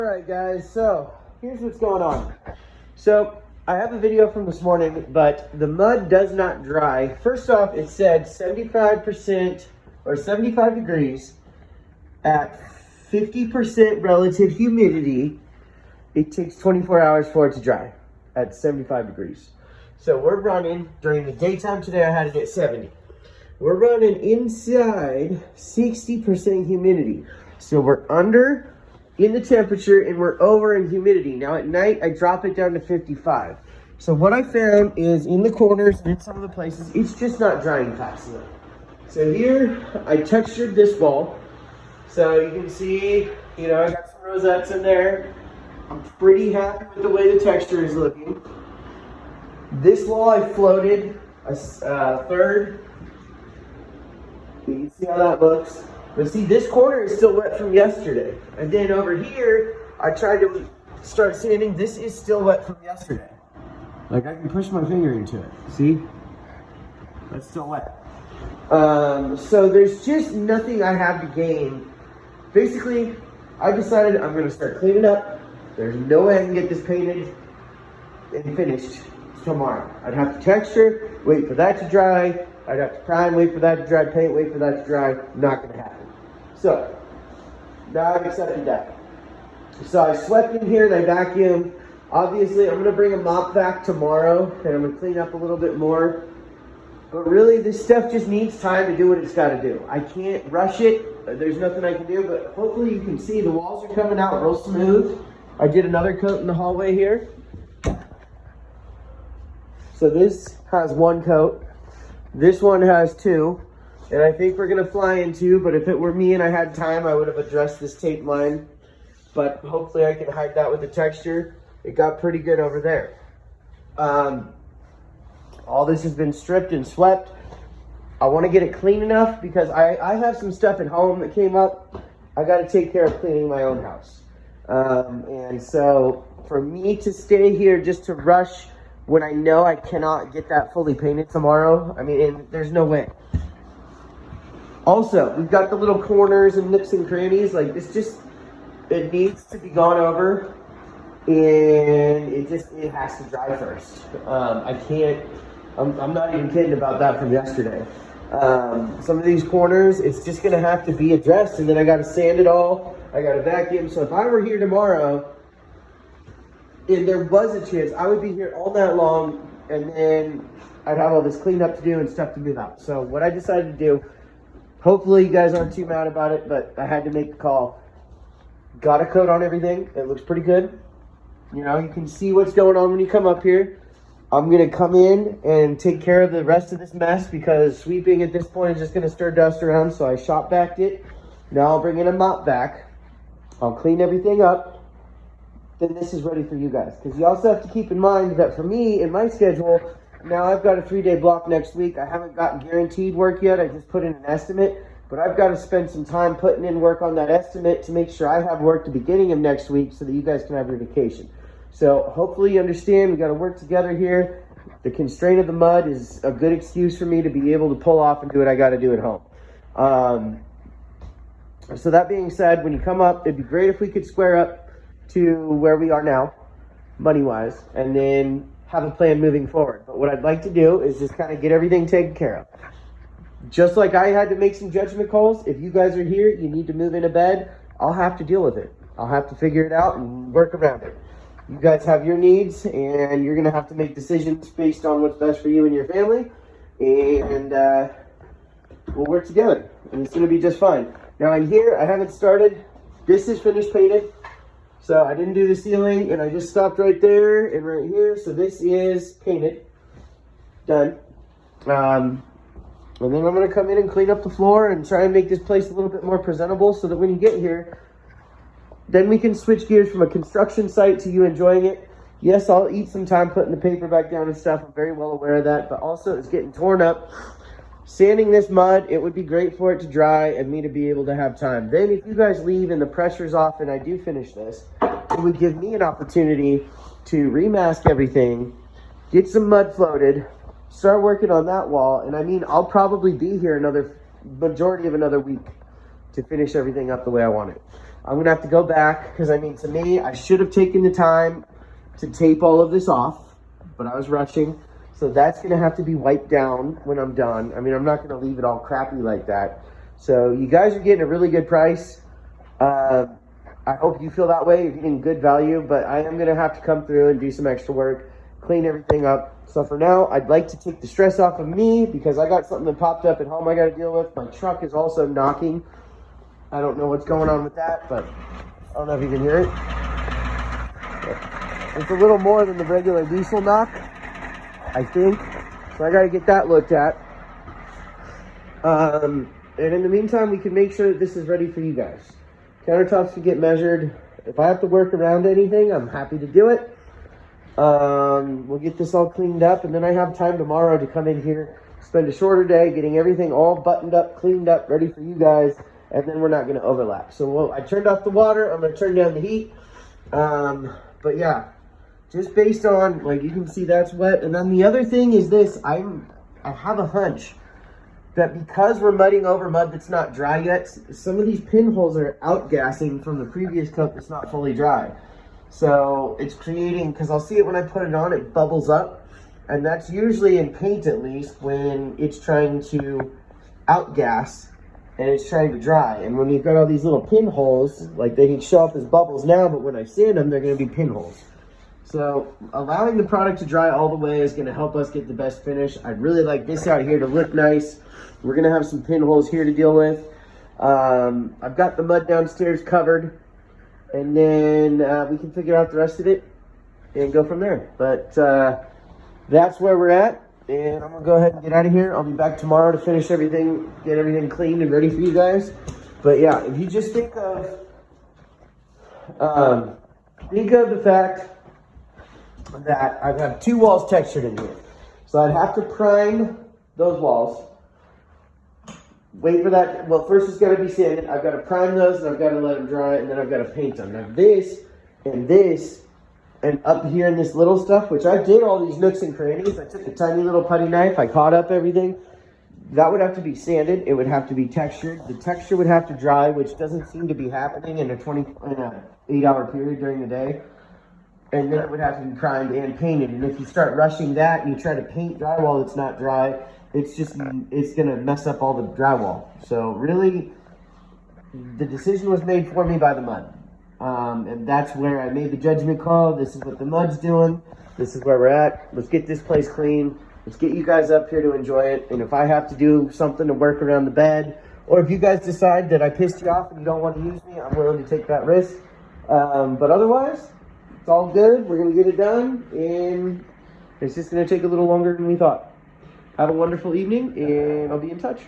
Alright guys, so here's what's going on. So I have a video from this morning, but the mud does not dry. First off, it said 75% or 75 degrees at 50% relative humidity. It takes 24 hours for it to dry at 75 degrees. So we're running during the daytime today. I had it at 70. We're running inside 60% humidity. So we're under in the temperature and we're over in humidity. Now at night, I drop it down to 55. So what I found is in the corners and in some of the places, it's just not drying fast enough. So here, I textured this wall. So you can see, I got some rosettes in there. I'm pretty happy with the way the texture is looking. This wall, I floated a third. You can see how that looks. But see, this corner is still wet from yesterday. And then over here, I tried to start sanding. This is still wet from yesterday. Like I can push my finger into it. See? That's still wet. So there's just nothing I have to gain. Basically, I decided I'm going to start cleaning up. There's no way I can get this painted and finished tomorrow. I'd have to texture, wait for that to dry. I'd have to prime, wait for that to dry, paint, wait for that to dry. Not going to happen. So, now I've accepted that. So I swept in here and I vacuumed. Obviously, I'm going to bring a mop vac tomorrow and I'm going to clean up a little bit more. But really, this stuff just needs time to do what it's got to do. I can't rush it. There's nothing I can do, but hopefully you can see the walls are coming out real smooth. I did another coat in the hallway here. So this has one coat. This one has two. And I think we're going to fly in two, but if it were me and I had time, I would have addressed this tape line. But hopefully I can hide that with the texture. It got pretty good over there. All this has been stripped and swept. I want to get it clean enough because I have some stuff at home that came up. I got to take care of cleaning my own house. And so for me to stay here just to rush when I know I cannot get that fully painted tomorrow, there's no way. Also, we've got the little corners and nooks and crannies. Like it needs to be gone over, and it has to dry first. I'm not even kidding about that from yesterday. Some of these corners, it's just gonna have to be addressed, and then I gotta sand it all. I gotta vacuum. So if I were here tomorrow, and there was a chance, I would be here all night long, and then I'd have all this cleanup to do and stuff to move out. So what I decided to do, hopefully you guys aren't too mad about it, but I had to make the call. Got a coat on everything. It looks pretty good. You can see what's going on when you come up here. I'm going to come in and take care of the rest of this mess because sweeping at this point is just going to stir dust around. So I shop vacked it. Now I'll bring in a mop vac. I'll clean everything up. Then this is ready for you guys. Because you also have to keep in mind that for me, in my schedule, now I've got a 3-day block next week. I haven't gotten guaranteed work yet. I just put in an estimate. But I've got to spend some time putting in work on that estimate to make sure I have work the beginning of next week so that you guys can have your vacation. So hopefully you understand we got to work together here. The constraint of the mud is a good excuse for me to be able to pull off and do what I got to do at home. So that being said, when you come up, it'd be great if we could square up to where we are now, money-wise, and then have a plan moving forward. But what I'd like to do is just kind of get everything taken care of. Just like I had to make some judgment calls, if you guys are here, you need to move into bed, I'll have to deal with it. I'll have to figure it out and work around it. You guys have your needs, and you're going to have to make decisions based on what's best for you and your family, and we'll work together, and it's going to be just fine. Now in here, I haven't started. This is finished painted. So I didn't do the ceiling, and I just stopped right there and right here. So this is painted, done. And then I'm gonna come in and clean up the floor and try and make this place a little bit more presentable so that when you get here, then we can switch gears from a construction site to you enjoying it. Yes, I'll eat some time putting the paper back down and stuff. I'm very well aware of that, but also it's getting torn up. Sanding this mud, it would be great for it to dry and me to be able to have time. Then if you guys leave and the pressure's off and I do finish this, it would give me an opportunity to remask everything, get some mud floated, start working on that wall. And I'll probably be here majority of another week to finish everything up the way I want it. I'm gonna have to go back because I mean, to me, I should have taken the time to tape all of this off, but I was rushing. So that's gonna have to be wiped down when I'm done. I mean, I'm not gonna leave it all crappy like that. So you guys are getting a really good price. I hope you feel that way. You're getting good value, but I am gonna have to come through and do some extra work, clean everything up. So for now, I'd like to take the stress off of me because I got something that popped up at home I gotta deal with. My truck is also knocking. I don't know what's going on with that, but I don't know if you can hear it. But it's a little more than the regular diesel knock, I think. So I got to get that looked at. And in the meantime, we can make sure that this is ready for you guys. Countertops can get measured. If I have to work around anything, I'm happy to do it. We'll get this all cleaned up, and then I have time tomorrow to come in here, spend a shorter day getting everything all buttoned up, cleaned up, ready for you guys. And then we're not going to overlap. So I turned off the water. I'm going to turn down the heat. But yeah, just based on, like, you can see that's wet. And then the other thing is this. I have a hunch that because we're mudding over mud that's not dry yet, some of these pinholes are outgassing from the previous coat that's not fully dry. So it's creating, because I'll see it when I put it on, it bubbles up. And that's usually in paint, at least, when it's trying to outgas and it's trying to dry. And when you've got all these little pinholes, like, they can show up as bubbles now, but when I sand them, they're going to be pinholes. So allowing the product to dry all the way is going to help us get the best finish. I'd really like this out here to look nice. We're going to have some pinholes here to deal with. I've got the mud downstairs covered, and then we can figure out the rest of it and go from there. But that's where we're at. And I'm gonna go ahead and get out of here. I'll be back tomorrow to finish everything, get everything cleaned and ready for you guys. But yeah, if you just think of the fact that I've got 2 walls textured in here. So I'd have to prime those walls. Wait for that. Well, first it's got to be sanded. I've got to prime those, and I've got to let them dry, and then I've got to paint them. Now this, and up here in this little stuff, which I did all these nooks and crannies. I took a tiny little putty knife. I caught up everything. That would have to be sanded. It would have to be textured. The texture would have to dry, which doesn't seem to be happening in a 8-hour period during the day. And then it would have to be primed and painted. And if you start rushing that and you try to paint drywall that's not dry, it's going to mess up all the drywall. So really, the decision was made for me by the mud. And that's where I made the judgment call. This is what the mud's doing. This is where we're at. Let's get this place clean. Let's get you guys up here to enjoy it. And if I have to do something to work around the bed, or if you guys decide that I pissed you off and you don't want to use me, I'm willing to take that risk. But otherwise, it's all good. We're going to get it done. And it's just going to take a little longer than we thought. Have a wonderful evening, and I'll be in touch.